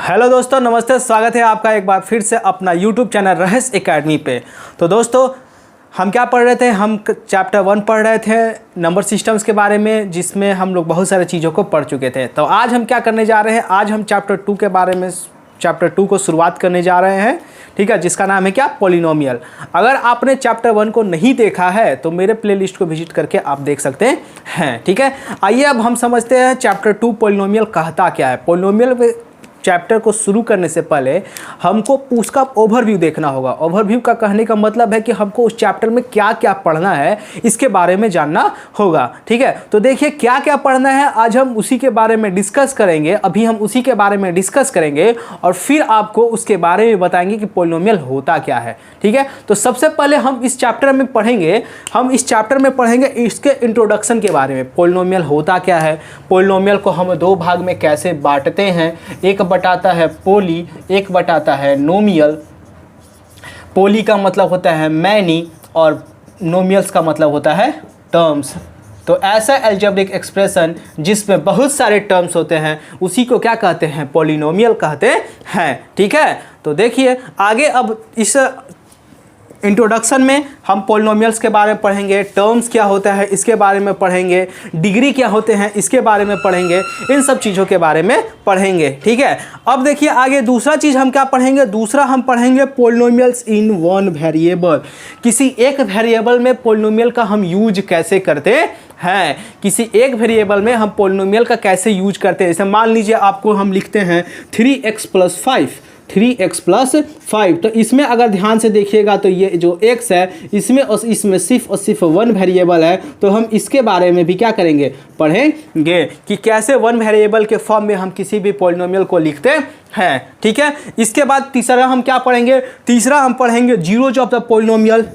Hello दोस्तों, नमस्ते। स्वागत है आपका एक बार फिर से अपना यूट्यूब चैनल रहस्य एकेडमी पे। तो दोस्तों, हम क्या पढ़ रहे थे? हम चैप्टर 1 पढ़ रहे थे नंबर सिस्टम्स के बारे में, जिसमें हम लोग बहुत सारे चीज़ों को पढ़ चुके थे। तो आज हम क्या करने जा रहे हैं? आज हम चैप्टर 2 के बारे में, चैप्टर 2 को शुरुआत करने जा रहे हैं, ठीक है, जिसका नाम है क्या? पॉलिनोमियल। अगर आपने चैप्टर 1 को नहीं देखा है तो मेरे प्लेलिस्ट को विजिट करके आप देख सकते हैं, ठीक है। आइए अब हम समझते हैं चैप्टर 2 पॉलिनोमियल कहता क्या है। पॉलिनोमियल चैप्टर को शुरू करने से पहले हमको उसका ओवरव्यू देखना होगा। ओवरव्यू का कहने का मतलब है कि हमको उस चैप्टर में क्या क्या पढ़ना है, इसके बारे में जानना होगा, ठीक है। तो देखिए क्या क्या पढ़ना है, आज हम उसी के बारे में डिस्कस करेंगे। अभी हम उसी के बारे में डिस्कस करेंगे और फिर आपको उसके बारे में बताएंगे कि पॉलिनोमियल होता क्या है, ठीक है। तो सबसे पहले हम इस चैप्टर में पढ़ेंगे, इसके इंट्रोडक्शन के बारे में। पॉलिनोमियल होता क्या है, पॉलिनोमियल को हम दो भाग में कैसे बांटते हैं। एक बटाता है पोली, एक बटाता है नोमियल। पोली का मतलब होता है मैनी और नोमियल्स का मतलब होता है टर्म्स। तो ऐसा अलजेब्रिक एक्सप्रेशन जिसमें बहुत सारे टर्म्स होते हैं उसी को क्या कहते हैं? पॉलिनोमियल कहते हैं, ठीक है। तो देखिए आगे, अब इस इंट्रोडक्शन में हम पॉलिनोमियल्स के बारे में पढ़ेंगे, टर्म्स क्या होता है इसके बारे में पढ़ेंगे, डिग्री क्या होते हैं इसके बारे में पढ़ेंगे, इन सब चीज़ों के बारे में पढ़ेंगे, ठीक है। अब देखिए आगे दूसरा चीज़ हम क्या पढ़ेंगे? दूसरा हम पढ़ेंगे पॉलिनोमियल्स इन वन वेरिएबल। किसी एक वेरिएबल में पॉलिनोमियल का हम यूज कैसे करते हैं, किसी एक वेरिएबल में हम पॉलिनोमियल का कैसे यूज करते हैं। जैसे मान लीजिए आपको हम लिखते हैं 3x + 5, तो इसमें अगर ध्यान से देखिएगा तो ये जो x है इसमें सिर्फ वन वेरिएबल है। तो हम इसके बारे में भी क्या करेंगे? पढ़ेंगे कि कैसे वन वेरिएबल के फॉर्म में हम किसी भी पॉलिनोमियल को लिखते हैं, ठीक है। इसके बाद तीसरा हम क्या पढ़ेंगे? तीसरा हम पढ़ेंगे जीरोज ऑफ द पॉलिनोमियल।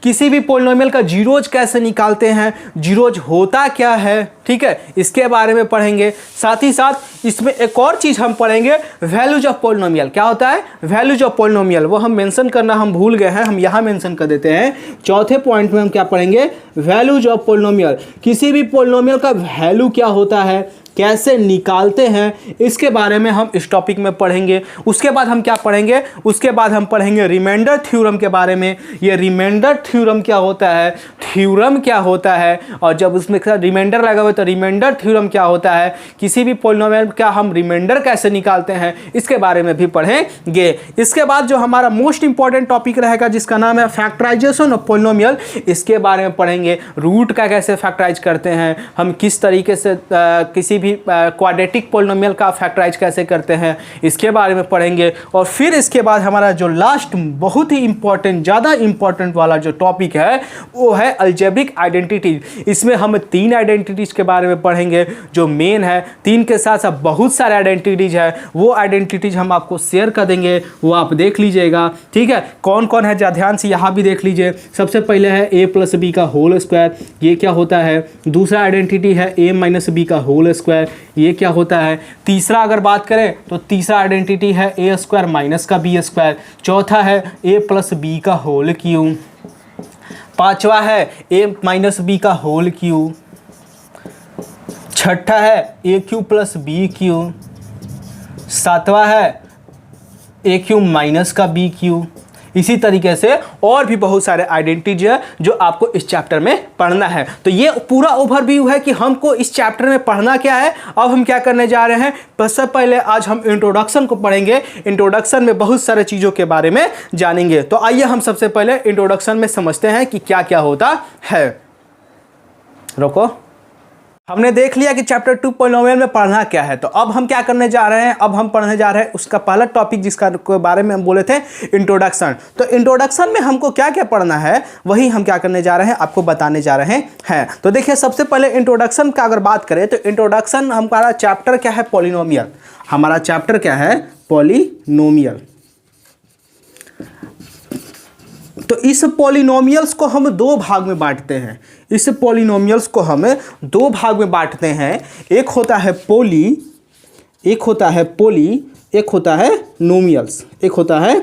किसी भी पॉलिनोमियल का जीरोज कैसे निकालते हैं, जीरोज होता क्या है, ठीक है, इसके बारे में पढ़ेंगे। साथ ही साथ इसमें एक और चीज़ हम पढ़ेंगे, वैल्यूज ऑफ पॉलिनोमियल। क्या होता है वैल्यूज ऑफ पॉलिनोमियल? वो हम मेंशन करना हम भूल गए हैं, हम यहाँ मेंशन कर देते हैं। चौथे पॉइंट में हम क्या पढ़ेंगे? Values of polynomial. किसी भी पॉलिनोमियल का वैल्यू क्या होता है, कैसे निकालते हैं, इसके बारे में हम इस टॉपिक में पढ़ेंगे। उसके बाद हम क्या पढ़ेंगे? उसके बाद हम पढ़ेंगे रिमाइंडर थ्योरम के बारे में। ये रिमाइंडर थ्योरम क्या होता है, थ्योरम क्या होता है, और जब उसमें रिमाइंडर लगा हुआ तो रिमाइंडर थ्योरम क्या होता है, किसी भी पॉलिनोमियल का हम रिमाइंडर कैसे निकालते हैं, इसके बारे में भी पढ़ेंगे। इसके बाद जो हमारा मोस्ट इंपॉर्टेंट टॉपिक रहेगा जिसका नाम है फैक्टराइजेशन ऑफ पॉलिनोमियल, इसके बारे में पढ़ेंगे। रूट का कैसे फैक्टराइज करते हैं, हम किस तरीके से किसी क्वाड्रेटिक पॉलिनोमियल का फैक्टराइज कैसे करते हैं, इसके बारे में पढ़ेंगे। और फिर इसके बाद हमारा जो लास्ट बहुत ही इंपॉर्टेंट, ज़्यादा इंपॉर्टेंट वाला जो टॉपिक है वो है अलजेब्रिक आइडेंटिटी। इसमें हम 3 आइडेंटिटीज के बारे में पढ़ेंगे जो मेन है। 3 के साथ साथ बहुत सारे आइडेंटिटीज है, वो आइडेंटिटीज हम आपको शेयर कर देंगे, वो आप देख लीजिएगा, ठीक है। कौन कौन है ध्यान से यहाँ भी देख लीजिए। सबसे पहले है a + b का होल स्क्वायर, ये क्या होता है? दूसरा आइडेंटिटी है a - b का होल स्क्वायर, ये क्या होता है? तीसरा अगर बात करें तो तीसरा आइडेंटिटी है a² - b²। चौथा है a + b का होल क्यूब। पांचवा है a - b का होल क्यूब। छठा है a³ + b³। सातवां है a³ - b³। इसी तरीके से और भी बहुत सारे आइडेंटिटीज है जो आपको इस चैप्टर में पढ़ना है। तो ये पूरा ओवरव्यू है कि हमको इस चैप्टर में पढ़ना क्या है। अब हम क्या करने जा रहे हैं? सबसे पहले आज हम इंट्रोडक्शन को पढ़ेंगे। इंट्रोडक्शन में बहुत सारे चीज़ों के बारे में जानेंगे। तो आइए हम सबसे पहले इंट्रोडक्शन में समझते हैं कि क्या क्या होता है। रुको, हमने देख लिया कि चैप्टर 2 पॉलिनोमियल में पढ़ना क्या है। तो अब हम क्या करने जा रहे हैं? अब हम पढ़ने जा रहे हैं उसका पहला टॉपिक जिसका बारे में हम बोले थे इंट्रोडक्शन। तो इंट्रोडक्शन में हमको क्या क्या पढ़ना है वही हम क्या करने जा रहे हैं, आपको बताने जा रहे हैं। तो देखिए सबसे पहले इंट्रोडक्शन का अगर बात करें तो इंट्रोडक्शन हमारा चैप्टर क्या है? पॉलिनोमियल। हमारा चैप्टर क्या है? पॉलिनोमियल। तो इस पॉलिनोमियल्स को हम 2 भाग में बांटते हैं। इस पॉलिनोमियल्स को हम 2 भाग में बांटते हैं। एक होता है पोली, एक होता है नोमियल्स। एक होता है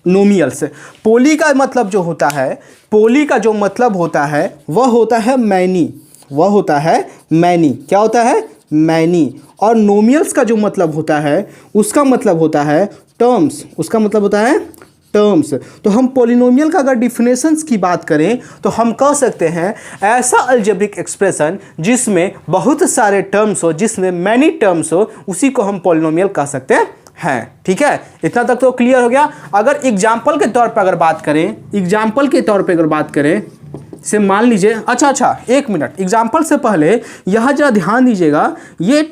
नोमियल्स। पोली का मतलब जो होता है, पोली का जो मतलब होता है वह होता है मैनी। वह होता है मैनी। क्या होता है? मैनी, और नोमियल्स का जो मतलब होता है उसका मतलब होता है टर्म्स, उसका मतलब होता है टर्म्स। तो हम पॉलिनोमियल का अगर डिफिनेशंस की बात करें तो हम कह सकते हैं ऐसा अलजेब्रिक एक्सप्रेशन जिसमें बहुत सारे टर्म्स हो, जिसमें मैनी टर्म्स हो, उसी को हम पॉलिनोमियल कह सकते हैं। ठीक है, इतना तक तो क्लियर हो गया। अगर एग्जाम्पल के तौर पर अगर बात करें, एग्जाम्पल के तौर पर अगर बात करें से मान लीजिए, अच्छा एक मिनट, एग्जाम्पल से पहले यहाँ जरा ध्यान दीजिएगा, ये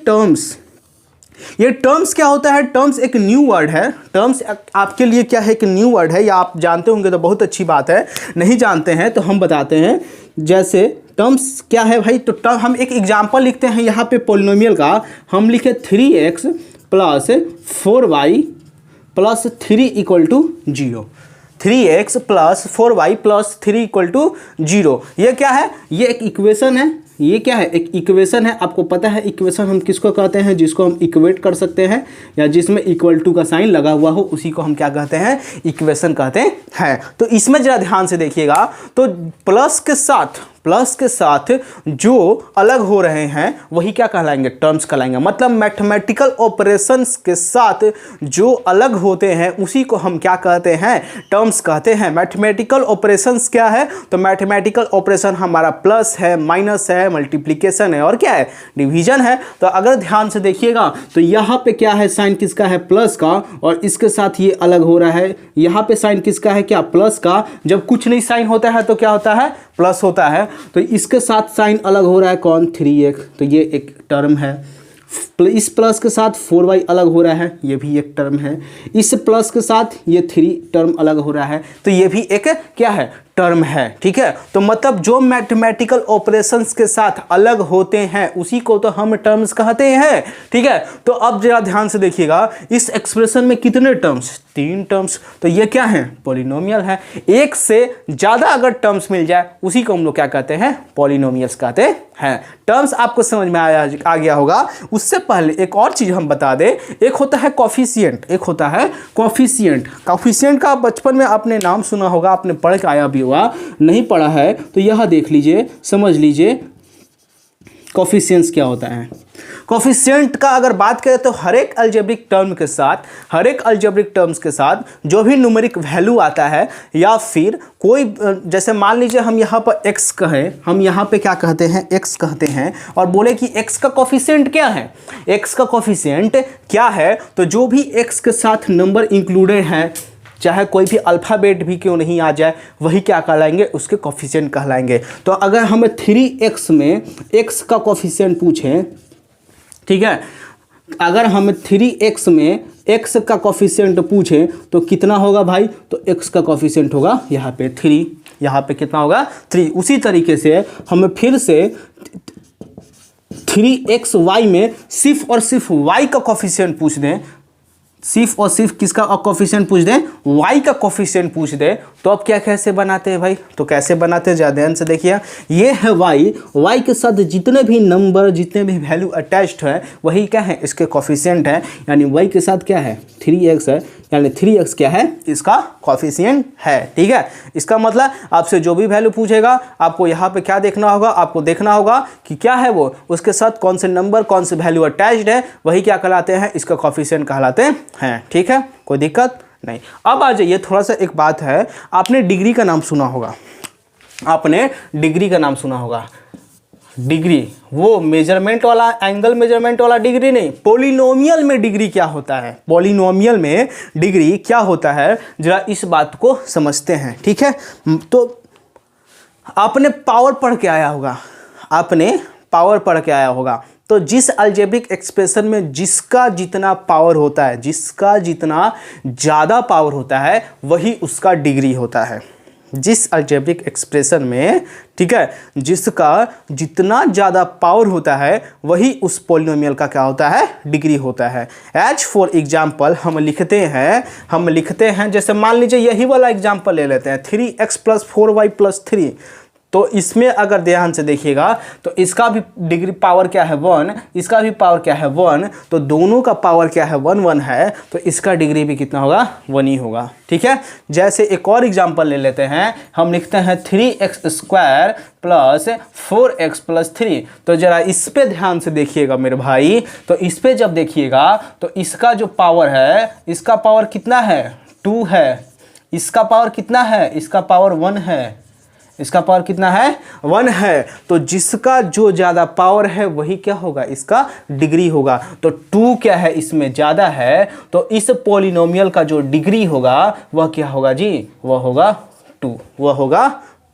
टर्म्स क्या होता है? टर्म्स एक न्यू वर्ड है। टर्म्स आपके लिए क्या है? एक न्यू वर्ड है, या आप जानते होंगे तो बहुत अच्छी बात है, नहीं जानते हैं तो हम बताते हैं। जैसे टर्म्स क्या है भाई? तो हम एक एग्जांपल लिखते हैं यहाँ पे पॉलिनोमियल का, हम लिखे 3x plus 4y plus 3 equal to 0। 3x plus 4y plus 3 equal to 0, ये क्या है? ये एक इक्वेशन है। ये क्या है? एक इक्वेशन है। आपको पता है इक्वेशन हम किसको कहते हैं? जिसको हम इक्वेट कर सकते हैं या जिसमें इक्वल टू का साइन लगा हुआ हो, उसी को हम क्या कहते हैं? इक्वेशन कहते हैं। तो इसमें जरा ध्यान से देखिएगा, तो प्लस के साथ जो अलग हो रहे हैं वही क्या कहलाएंगे? टर्म्स कहलाएंगे। मतलब मैथमेटिकल ऑपरेशंस के साथ जो अलग होते हैं उसी को हम क्या कहते हैं? टर्म्स कहते हैं। मैथमेटिकल ऑपरेशंस क्या है? तो मैथमेटिकल ऑपरेशन हमारा प्लस है, माइनस है, मल्टीप्लिकेशन है और क्या है? डिवीजन है। तो अगर ध्यान से देखिएगा तो यहाँ पे क्या है? साइन किसका है? प्लस का, और इसके साथ ये अलग हो रहा है। यहाँ पे साइन किसका है? क्या? प्लस का। जब कुछ नहीं साइन होता है तो क्या होता है? प्लस होता है। तो इसके साथ साइन अलग हो रहा है, कौन? 3x, तो ये एक टर्म है। इस प्लस के साथ 4y अलग हो रहा है, ये भी एक टर्म है। इस प्लस के साथ ये 3 टर्म अलग हो रहा है, तो ये भी एक क्या है? टर्म है। ठीक है, तो मतलब जो मैथमेटिकल ऑपरेशंस के साथ अलग होते हैं उसी को तो हम टर्म्स कहते हैं। ठीक है, तो अब जरा ध्यान से देखिएगा, इस एक्सप्रेशन में कितने टर्म्स? 3 टर्म्स। तो ये क्या है? पॉलिनोमियल है। एक से ज़्यादा अगर टर्म्स मिल जाए उसी को हम लोग क्या कहते हैं? पॉलिनोमियल्स कहते हैं। टर्म्स आपको समझ में आ गया होगा। उससे पहले एक और चीज़ हम बता दें, एक होता है कॉफिशिएंट, एक होता है कॉफिशिएंट। कॉफिशिएंट का बचपन में आपने नाम सुना होगा, आपने पढ़ के आया भी होगा। नहीं पढ़ा है तो यह देख लीजिए, समझ लीजिए कॉफिशिएंट्स क्या होता है। कॉफिशिएंट का अगर बात करें तो हर एक अलजेब्रिक टर्म्स के साथ जो भी न्यूमेरिक वैल्यू आता है, या फिर कोई, जैसे मान लीजिए हम यहाँ पर x कहें, हम यहाँ पे क्या कहते हैं? x कहते हैं, और बोले कि x का कॉफिशिएंट क्या है? x का कॉफिशिएंट क्या है? तो जो भी x के साथ नंबर इंक्लूडेड है, चाहे कोई भी अल्फ़ाबेट भी क्यों नहीं आ जाए, वही क्या कहलाएंगे? उसके कॉफिशिएंट कहलाएंगे। तो अगर हमें 3x में x का कॉफिशिएंट पूछें, ठीक है, अगर हम 3x में x का कॉफिशिएंट पूछें तो कितना होगा भाई? तो x का कॉफिशिएंट होगा यहाँ पे 3, यहाँ पे कितना होगा? 3। उसी तरीके से हम फिर से 3xy में सिर्फ और सिर्फ y का कॉफिशिएंट पूछ दें, सिर्फ और सिर्फ किसका कॉफिशिएंट पूछ दें? y का कॉफिशिएंट पूछ दें, तो अब क्या कैसे बनाते हैं भाई? तो कैसे बनाते हैं ज़्यादा ध्यान से देखिए। ये है y के साथ जितने भी नंबर, जितने भी वैल्यू अटैच्ड है वही क्या है? इसके कॉफिशिएंट है। यानी y के साथ क्या है? 3x है, यानी 3x क्या है? इसका कॉफिशिएंट है। ठीक है, इसका मतलब आपसे जो भी वैल्यू पूछेगा आपको यहाँ पे क्या देखना होगा? आपको देखना होगा कि क्या है वो, उसके साथ कौन से नंबर, कौन से वैल्यू अटैच्ड है, वही क्या कहलाते हैं? इसका कॉफिशिएंट कहलाते हैं। ठीक है, कोई दिक्कत नहीं। अब आ जाइए, थोड़ा सा एक बात है, आपने डिग्री का नाम सुना होगा, आपने डिग्री का नाम सुना होगा। डिग्री वो मेजरमेंट वाला, एंगल मेजरमेंट वाला डिग्री नहीं। पॉलिनोमियल में डिग्री क्या होता है? पॉलिनोमियल में डिग्री क्या होता है, जरा इस बात को समझते हैं। ठीक है, तो आपने पावर पढ़ के आया होगा, तो जिस अलजेब्रिक एक्सप्रेशन में जिसका जितना पावर होता है, जिसका जितना ज़्यादा पावर होता है, वही उसका डिग्री होता है। जिस अलजेब्रिक एक्सप्रेशन में, ठीक है, जिसका जितना ज़्यादा पावर होता है वही उस पॉलिनोमियल का क्या होता है? डिग्री होता है। एज फॉर एग्जाम्पल हम लिखते हैं, जैसे मान लीजिए यही वाला एग्जाम्पल ले लेते हैं, 3x + 4y + 3। तो इसमें अगर ध्यान से देखिएगा तो इसका भी डिग्री पावर क्या है 1, इसका भी पावर क्या है 1, तो दोनों का पावर क्या है 1 1 है, तो इसका डिग्री भी कितना होगा 1 ही होगा। ठीक है, जैसे एक और एग्जांपल ले लेते हैं, हम लिखते हैं 3x² प्लस 4x प्लस 3। तो जरा इस पे ध्यान से देखिएगा मेरे भाई, तो इस पे जब देखिएगा तो इसका जो पावर है, इसका पावर कितना है 2 है, इसका पावर कितना है, इसका पावर 1 है, इसका पावर कितना है 1 है। तो जिसका जो ज़्यादा पावर है वही क्या होगा, इसका डिग्री होगा। तो 2 क्या है, इसमें ज़्यादा है, तो इस पॉलिनोमियल का जो डिग्री होगा वह क्या होगा जी, वह होगा 2, वह होगा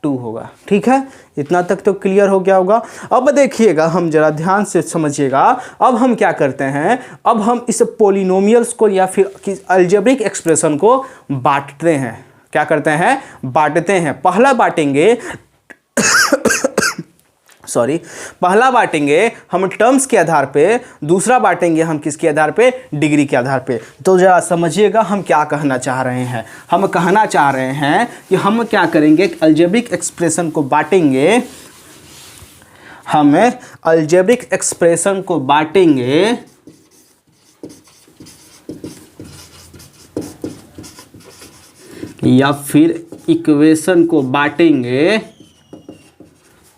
2 होगा। ठीक है, इतना तक तो क्लियर हो गया होगा। अब देखिएगा, हम जरा ध्यान से समझिएगा। अब हम क्या करते हैं, अब हम इस पॉलिनोमियल्स को या फिर अलजेब्रिक एक्सप्रेशन को बांटते हैं। क्या करते हैं, बांटते हैं। पहला बांटेंगे सॉरी, पहला बांटेंगे हम टर्म्स के आधार पे, दूसरा बांटेंगे हम किसके आधार पे, डिग्री के आधार पे। तो जरा समझिएगा हम क्या कहना चाह रहे हैं। हम कहना चाह रहे हैं कि हम क्या करेंगे, अलजेब्रिक एक्सप्रेशन को बांटेंगे, हम अलजेब्रिक एक्सप्रेशन को बांटेंगे या फिर इक्वेशन को बांटेंगे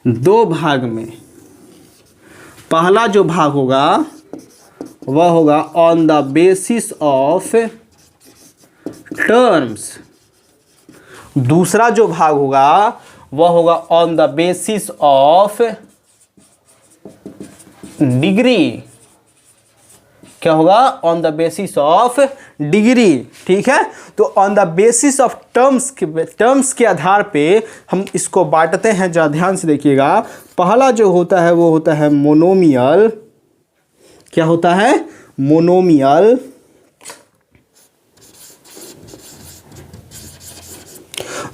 2 भाग में। पहला जो भाग होगा वह होगा on the basis of terms, दूसरा जो भाग होगा वह होगा on the basis of degree. क्या होगा, on the basis of degree. ठीक है, तो on the basis of terms के आधार पे हम इसको बांटते हैं। जरा ध्यान से देखिएगा, पहला जो होता है वो होता है मोनोमियल। क्या होता है, मोनोमियल।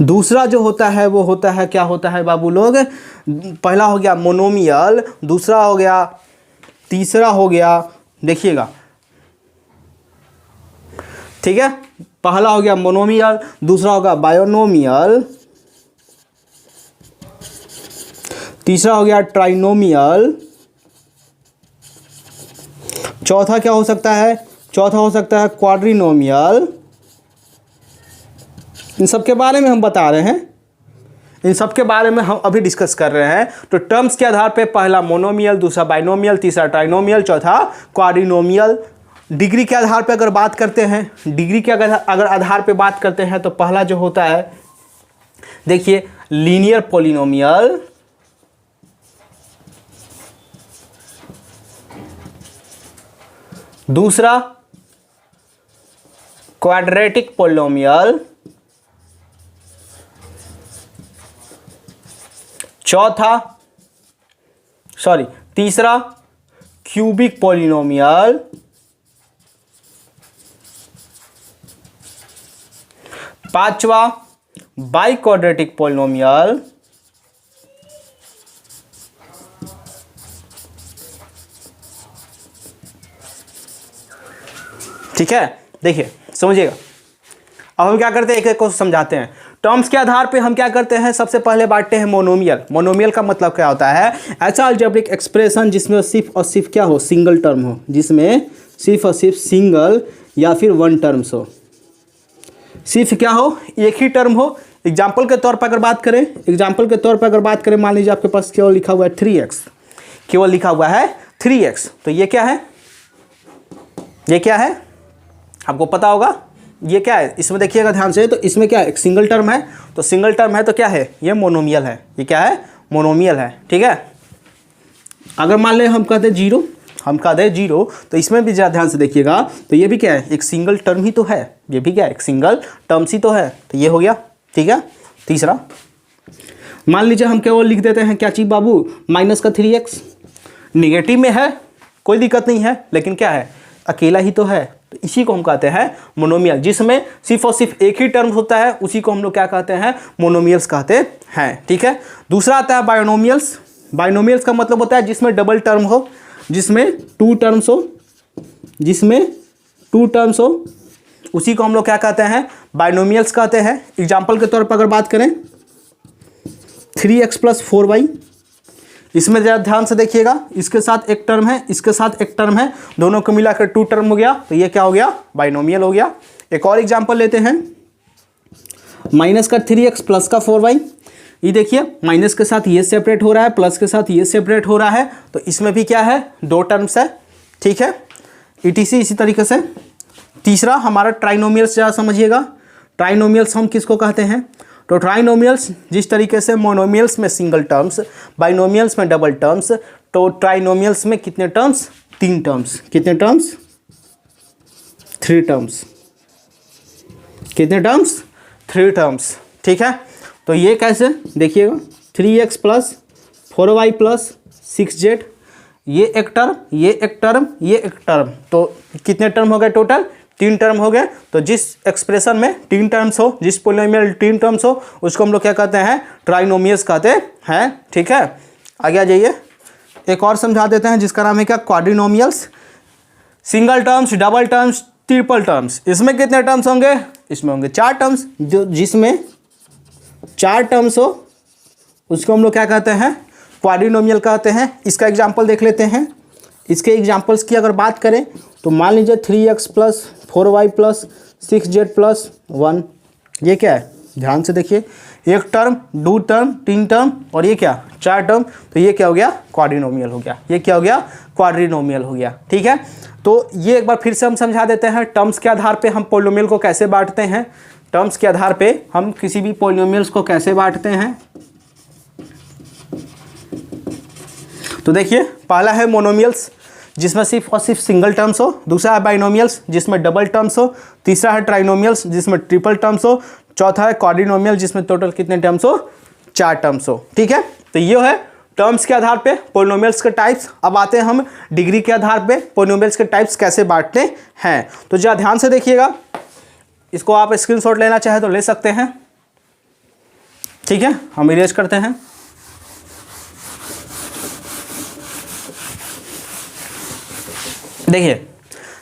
दूसरा जो होता है वो होता है, क्या होता है बाबू लोग, पहला हो गया मोनोमियल, दूसरा हो गया, तीसरा हो गया, देखिएगा ठीक है, पहला हो गया मोनोमियल, दूसरा होगा बायोनोमियल, तीसरा हो गया ट्राइनोमियल, चौथा क्या हो सकता है, चौथा हो सकता है क्वाड्रिनोमियल। इन सब के बारे में हम बता रहे हैं, इन सब के बारे में हम अभी डिस्कस कर रहे हैं। तो टर्म्स के आधार पे पहला मोनोमियल, दूसरा बाइनोमियल, तीसरा ट्राइनोमियल, चौथा क्वाड्रिनोमियल। डिग्री के आधार पे अगर बात करते हैं, डिग्री के अगर आधार पे बात करते हैं तो पहला जो होता है, देखिए लीनियर पॉलिनोमियल, दूसरा क्वाड्रेटिक पॉलिनोमियल, तीसरा क्यूबिक पॉलिनोमियल, पांचवा बाइक्वाड्रेटिक पॉलिनोमियल, ठीक है। देखिए समझिएगा, अब हम क्या करते हैं, एक एक को समझाते हैं। टर्म्स के आधार पे हम क्या करते हैं, सबसे पहले बांटते हैं मोनोमियल। मोनोमियल का मतलब क्या होता है, ऐसा अलजेब्रिक एक्सप्रेशन जिसमें सिर्फ और सिर्फ क्या हो, सिंगल टर्म हो, जिसमें सिर्फ और सिर्फ सिंगल या फिर वन टर्म्स हो, सिर्फ क्या हो, एक ही टर्म हो। एग्जाम्पल के तौर पर अगर बात करें, एग्जाम्पल के तौर पर अगर बात करें, मान लीजिए आपके पास केवल लिखा हुआ है 3x, केवल लिखा हुआ है 3x, तो ये क्या है, ये क्या है आपको पता होगा, ये क्या है, इसमें देखिएगा ध्यान से, तो इसमें क्या है, एक सिंगल टर्म है, तो सिंगल टर्म है तो क्या है, ये मोनोमियल है, ये क्या है, मोनोमियल है। ठीक है, अगर मान लें हम कहते हैं 0, हम कहते हैं 0, तो इसमें भी ज़्यादा ध्यान से देखिएगा, तो ये भी क्या है, एक सिंगल टर्म ही तो है, ये भी क्या है, एक सिंगल टर्म्स ही तो है, तो ये हो गया। ठीक है, तीसरा मान लीजिए हम केवल लिख देते हैं क्या चीज़ बाबू, माइनस का 3x, निगेटिव में है कोई दिक्कत नहीं है, लेकिन क्या है, अकेला ही तो है, तो इसी को हम कहते हैं मोनोमियल। जिसमें सिर्फ और सिर्फ एक ही टर्म होता है उसी को हम लोग क्या कहते हैं, मोनोमियल्स कहते हैं। ठीक है, दूसरा आता है बायोनोमियल्स। बायोनोमियल्स का मतलब होता है जिसमें डबल टर्म हो, जिसमें 2 टर्म्स हो, जिसमें 2 टर्म्स हो, उसी को हम लोग क्या कहते हैं, बायोनोमियल्स कहते हैं। एग्जाम्पल के तौर पर अगर बात करें, 3x प्लस 4y। इसमें ज़रा ध्यान से देखिएगा, इसके साथ एक टर्म है, इसके साथ एक टर्म है, दोनों को मिलाकर 2 टर्म हो गया, तो ये क्या हो गया, बाइनोमियल हो गया। एक और एग्जांपल लेते हैं, माइनस का 3x प्लस का 4y। ये देखिए माइनस के साथ ये सेपरेट हो रहा है, प्लस के साथ ये सेपरेट हो रहा है, तो इसमें भी क्या है, 2 टर्म्स है, ठीक है। ETC इसी तरीके से। तीसरा हमारा ट्राइनोमियल्स, ज़रा समझिएगा, ट्राइनोमियल्स हम किसको कहते हैं, तो ट्राइनोमियल्स जिस तरीके से मोनोमियल्स में सिंगल टर्म्स, बाइनोमियल्स में डबल टर्म्स, तो ट्राइनोमियल्स में कितने टर्म्स, 3 टर्म्स। कितने टर्म्स, 3 टर्म्स। कितने टर्म्स, 3 टर्म्स, ठीक है। तो ये कैसे देखिएगा, 3x plus 4y plus 6z, ये एक टर्म, ये एक टर्म, ये एक टर्म, तो कितने टर्म हो गए टोटल, 3 टर्म हो गए। तो जिस एक्सप्रेशन में 3 टर्म्स हो, जिस पोलिनोमियल 3 टर्म्स हो, उसको हम लोग क्या कहते हैं, ट्राइनोमियल्स कहते हैं, ठीक है। आगे आ जाइए, एक और समझा देते हैं जिसका नाम है क्या, quadrinomials. Single terms, double terms, triple terms, इसमें कितने टर्म्स होंगे, इसमें होंगे 4 टर्म्स। जो जिसमें 4 टर्म्स हो उसको हम लोग क्या कहते हैं, क्वाड्रिनोमियल कहते हैं। इसका एग्जांपल देख लेते हैं। इसके एग्जांपल्स की अगर बात करें तो मान लीजिए 3x plus 4y plus 6z plus 1, ये क्या है, ध्यान से देखिए, एक टर्म, 2 टर्म, 3 टर्म, और ये क्या, 4 टर्म, तो ये क्या हो गया, क्वाड्रिनोमियल हो गया। ये क्या हो गया, क्वाड्रिनोमियल हो गया, ठीक है। तो ये एक बार फिर से हम समझा देते हैं, टर्म्स के आधार पे हम पोलिनोमियल को कैसे बांटते हैं। टर्म्स के आधार पे हम किसी भी पोलिनोमियल्स को कैसे बांटते हैं, तो देखिए, पहला है मोनोमियल्स जिसमें सिर्फ और सिर्फ सिंगल टर्म्स हो, दूसरा है बाइनोमियल्स जिसमें डबल टर्म्स हो, तीसरा है ट्राइनोमियल्स जिसमें ट्रिपल टर्म्स हो, चौथा है क्वाड्रिनोमियल जिसमें टोटल कितने टर्म्स हो, 4 टर्म्स हो, ठीक है। तो ये है टर्म्स के आधार पे पोलिनोमियल्स के टाइप्स। अब आते हैं हम डिग्री के आधार पे पोलिनोमियल्स के टाइप्स कैसे बांटते हैं। तो जरा ध्यान से देखिएगा, इसको आप स्क्रीनशॉट लेना चाहे तो ले सकते हैं, ठीक है। हम इरेज करते हैं। देखिए,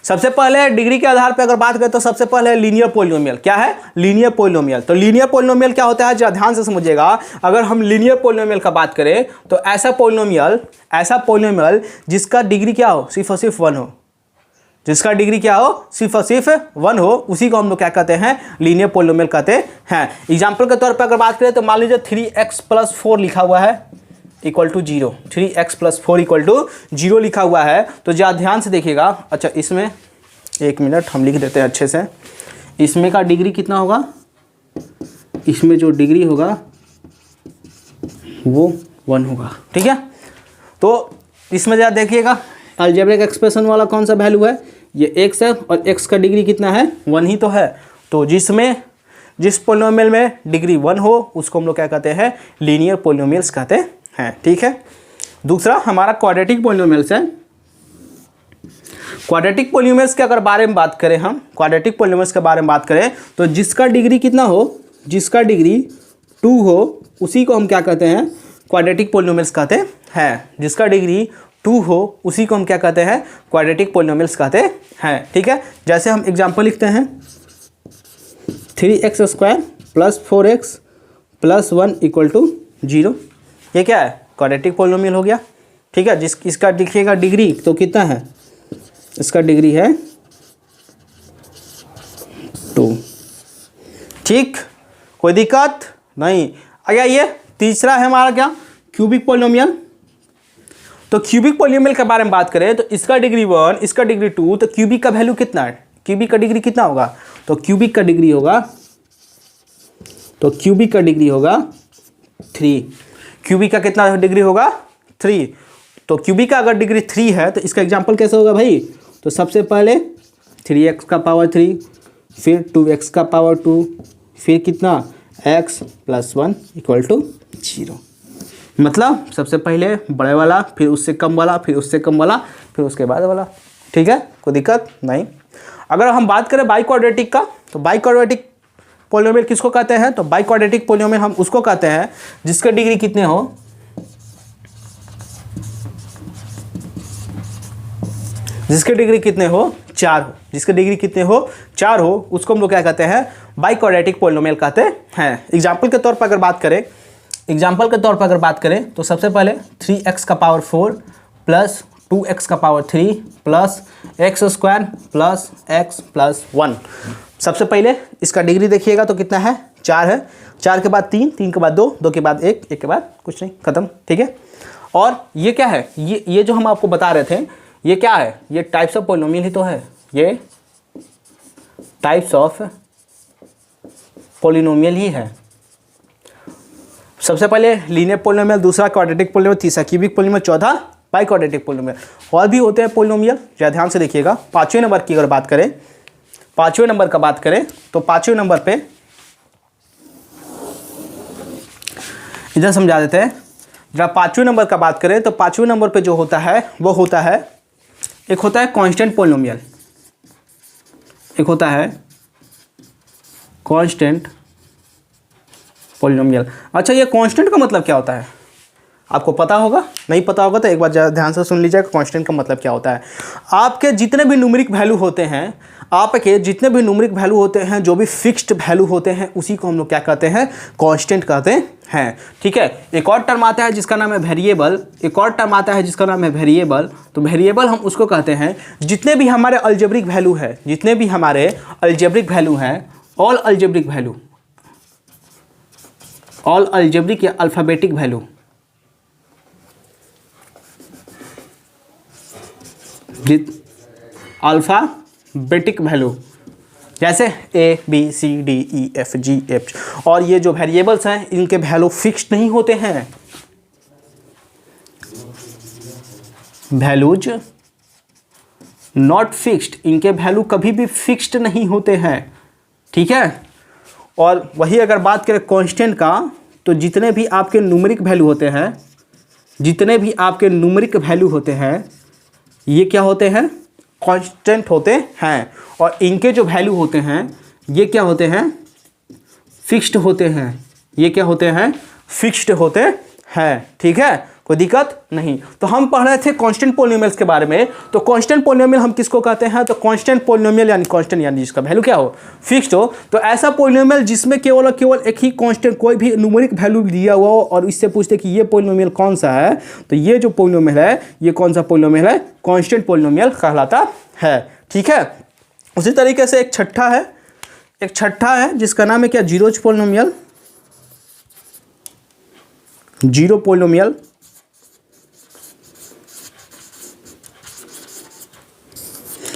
सबसे पहले डिग्री के आधार पे अगर बात करें तो सबसे पहले लीनियर पोलिनोमियल। क्या है, लीनियर पोलिनोमियल। तो लीनियर पोलिनोमियल क्या होता है, जरा ध्यान से समझिएगा। अगर हम लीनियर पोलिनोमियल का बात करें तो ऐसा पोलिनोमियल जिसका डिग्री क्या हो, सिर्फ और सिर्फ 1 हो, जिसका डिग्री क्या हो, सिर्फ और सिर्फ 1 हो, उसी को हम लोग क्या कहते हैं, लीनियर पोलिनोमियल कहते हैं। एग्जाम्पल के तौर पर अगर बात करें तो मान लीजिए 3x प्लस 4 लिखा हुआ है equal to 0, 3x plus 4 equal to 0 लिखा हुआ है। तो जरा ध्यान से देखिएगा। अच्छा, इसमें 1 मिनट हम लिख देते हैं अच्छे से। इसमें का डिग्री कितना होगा, इसमें जो डिग्री होगा वो 1 होगा, ठीक है। तो इसमें जरा देखिएगा, अलजेब्रिक एक्सप्रेशन वाला कौन सा वैल्यू है, ये x है, और x का डिग्री कितना है, 1 ही तो है। तो जिस पोलिनोमियल में डिग्री 1 हो उसको हम लोग क्या कहते हैं, लीनियर पोलिनोमियल्स कहते हैं, ठीक है। दूसरा हमारा क्वाड्रेटिक पोलिनोमियल्स है। क्वाड्रेटिक पोलिनोमियल्स के अगर बारे में बात करें, हम क्वाड्रेटिक पोलिनोमियल्स के बारे में बात करें तो जिसका डिग्री कितना हो, जिसका डिग्री 2 हो उसी को हम क्या कहते हैं, क्वाड्रेटिक पोलिनोमियल्स कहते हैं। जिसका डिग्री 2 हो उसी को हम क्या कहते हैं, क्वाड्रेटिक पोलिनोमियल्स कहते हैं, ठीक है। जैसे हम एग्जांपल लिखते हैं, 3x square plus 4x plus 1 equal to 0, ये क्या है, क्वाड्रेटिक पोलिनोमियल हो गया, ठीक है। इसका देखिएगा डिग्री तो कितना है, इसका डिग्री है 2, ठीक, कोई दिक्कत नहीं। अगर ये तीसरा है हमारा क्या, क्यूबिक पोलिनोमियल। तो क्यूबिक पोलिनोमियल के बारे में बात करें तो इसका डिग्री 1, इसका डिग्री 2, तो क्यूबिक का वैल्यू कितना है, क्यूबिक का डिग्री कितना होगा, तो क्यूबिक का डिग्री होगा, तो क्यूबिक का डिग्री होगा 3। क्यूबिक का कितना डिग्री होगा, 3। तो क्यूबिक का अगर डिग्री 3 है तो इसका एग्जांपल कैसे होगा भाई, तो सबसे पहले 3x का पावर 3, फिर 2x का पावर 2, फिर कितना x प्लस 1 इक्वल टू 0। मतलब सबसे पहले बड़े वाला, फिर उससे कम वाला, फिर उससे कम वाला, फिर उसके बाद वाला, ठीक है, कोई दिक्कत नहीं। अगर हम बात करें बाई क्वाड्रेटिक का, तो बाई क्वाड्रेटिक पोलिनोमियल किसको कहते हैं, तो बाई क्वाड्रेटिक पोलिनोमियल हम उसको कहते हैं जिसका डिग्री कितने हो, जिसके डिग्री कितने हो, 4 हो, जिसके डिग्री कितने हो, 4 हो, उसको हम लोग क्या कहते हैं, बाई क्वाड्रेटिक पोलिनोमियल कहते हैं। एग्जाम्पल के तौर पर अगर बात करें, एग्जाम्पल के तौर पर अगर बात करें तो सबसे पहले 3x का पावर 4 प्लस 2x का power 3 plus x square plus x plus 1। सबसे पहले इसका डिग्री देखिएगा तो कितना है, 4 है। 4 के बाद 3, 3 के बाद 2, 2 के बाद 1, 1 के बाद कुछ नहीं, खत्म। ठीक है। और ये क्या है, ये जो हम आपको बता रहे थे, ये क्या है, ये टाइप्स ऑफ पॉलिनोमियल ही तो है। ये टाइप्स ऑफ पॉलिनोमियल ही है। सबसे पहले लीनियर पॉलिनोमियल, दूसरा क्वाड्रेटिक पॉलिनोमियल, तीसरा क्यूबिक पॉलिनोमियल, चौथा बाई क्वाड्रेटिक पॉलिनोमियल। और भी होते हैं पॉलिनोमियल, जरा ध्यान से देखिएगा। पाँचवें नंबर की अगर बात करें, पाँचवें नंबर का बात करें तो पाँचवें नंबर पे इधर समझा देते हैं। जरा पाँचवें नंबर का बात करें तो पाँचवें नंबर पे जो होता है वो होता है, एक होता है कांस्टेंट पॉलिनोमियल, एक होता है कांस्टेंट पॉलिनोमियल। अच्छा, ये कांस्टेंट का मतलब क्या होता है आपको पता होगा? नहीं पता होगा तो एक बार ध्यान से सुन लीजिएगा कांस्टेंट का मतलब क्या होता है। आपके जितने भी न्यूमेरिक वैल्यू होते हैं, आपके जितने भी न्यूमेरिक वैल्यू होते हैं, जो भी फिक्स्ड वैल्यू होते हैं, उसी को हम लोग क्या कहते हैं, कांस्टेंट कहते हैं। ठीक है। एक और टर्म आता है जिसका नाम है वेरिएबल, एक और टर्म आता है जिसका नाम है वेरिएबल। तो वेरिएबल हम उसको कहते हैं जितने भी हमारे अलजेब्रिक वैल्यू है, जितने भी हमारे अलजेब्रिक वैल्यू हैं, all algebraic value, all algebraic या अल्फाबेटिक वैल्यू, अल्फाबेटिक वैल्यू, जैसे A B C D E F G H। और ये जो वेरिएबल्स हैं इनके वैल्यू फिक्स्ड नहीं होते हैं, वैल्यूज नॉट फिक्स्ड, इनके वैल्यू कभी भी फिक्स्ड नहीं होते हैं। ठीक है। और वही अगर बात करें कांस्टेंट का, तो जितने भी आपके न्यूमेरिक वैल्यू होते हैं, जितने भी आपके न्यूमेरिक वैल्यू होते हैं, ये क्या होते हैं, कांस्टेंट होते हैं। और इनके जो वैल्यू होते हैं ये क्या होते हैं, फिक्स्ड होते हैं। ये क्या होते हैं, फिक्स्ड होते हैं। ठीक है, कोई दिक्कत नहीं। तो हम पढ़ रहे थे कांस्टेंट पॉलिनोमियल्स के बारे में। तो कांस्टेंट पॉलिनोमियल हम किसको कहते हैं, तो कांस्टेंट पॉलिनोमियल यानी कांस्टेंट यानी जिसका वैल्यू क्या हो, फिक्स्ड हो। तो ऐसा पॉलिनोमियल जिसमें केवल और केवल एक ही कांस्टेंट, कोई भी न्यूमेरिक वैल्यू दिया हुआ हो और इससे पूछते कि ये पॉलिनोमियल कौन सा है, तो ये जो पॉलिनोमियल है ये कौन सा पॉलिनोमियल है, कांस्टेंट पॉलिनोमियल कहलाता है। ठीक है। उसी तरीके से एक छठा है, एक छठा है जिसका नाम है क्या, जीरोज पॉलिनोमियल, जीरो पॉलिनोमियल।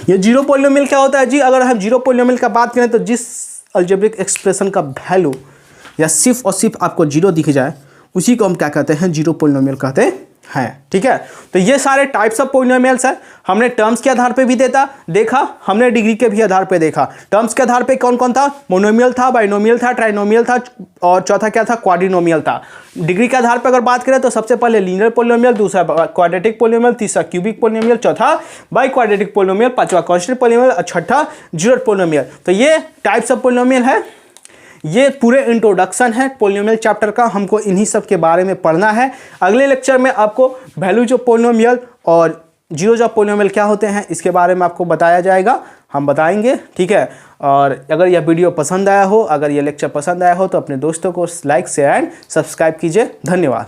ये जीरो पॉलिनोमियल क्या होता है जी, अगर हम जीरो पॉलिनोमियल का बात करें तो जिस अलजेब्रिक एक्सप्रेशन का वैल्यू या सिर्फ और सिर्फ आपको जीरो दिख जाए उसी को हम क्या कहते हैं, जीरो पॉलिनोमियल कहते हैं। ठीक है। तो ये सारे टाइप्स ऑफ पॉलिनोमियल्स हैं। हमने टर्म्स के आधार पे भी देखा, हमने डिग्री के भी आधार पे देखा। टर्म्स के आधार पे कौन कौन था, मोनोमियल था, बाइनोमियल था, ट्राइनोमियल था, और चौथा क्या था, क्वाड्रिनोमियल था। डिग्री के आधार पे अगर बात करें तो सबसे पहले लीनियर पॉलिनोमियल, दूसरा क्वाड्रेटिक पॉलिनोमियल, तीसरा क्यूबिक पॉलिनोमियल, चौथा बाई क्वाड्रेटिक पॉलिनोमियल, पांचवा कांस्टेंट पॉलिनोमियल और छठा जीरोड पॉलिनोमियल। तो ये टाइप्स ऑफ पॉलिनोमियल है। ये पूरे इंट्रोडक्शन है पॉलिनोमियल चैप्टर का, हमको इन्हीं सब के बारे में पढ़ना है। अगले लेक्चर में आपको वैल्यूज ऑफ पॉलिनोमियल और जीरोज ऑफ पॉलिनोमियल क्या होते हैं इसके बारे में आपको बताया जाएगा, हम बताएंगे। ठीक है। और अगर यह वीडियो पसंद आया हो, अगर यह लेक्चर पसंद आया हो तो अपने दोस्तों को लाइक शेयर एंड सब्सक्राइब कीजिए। धन्यवाद।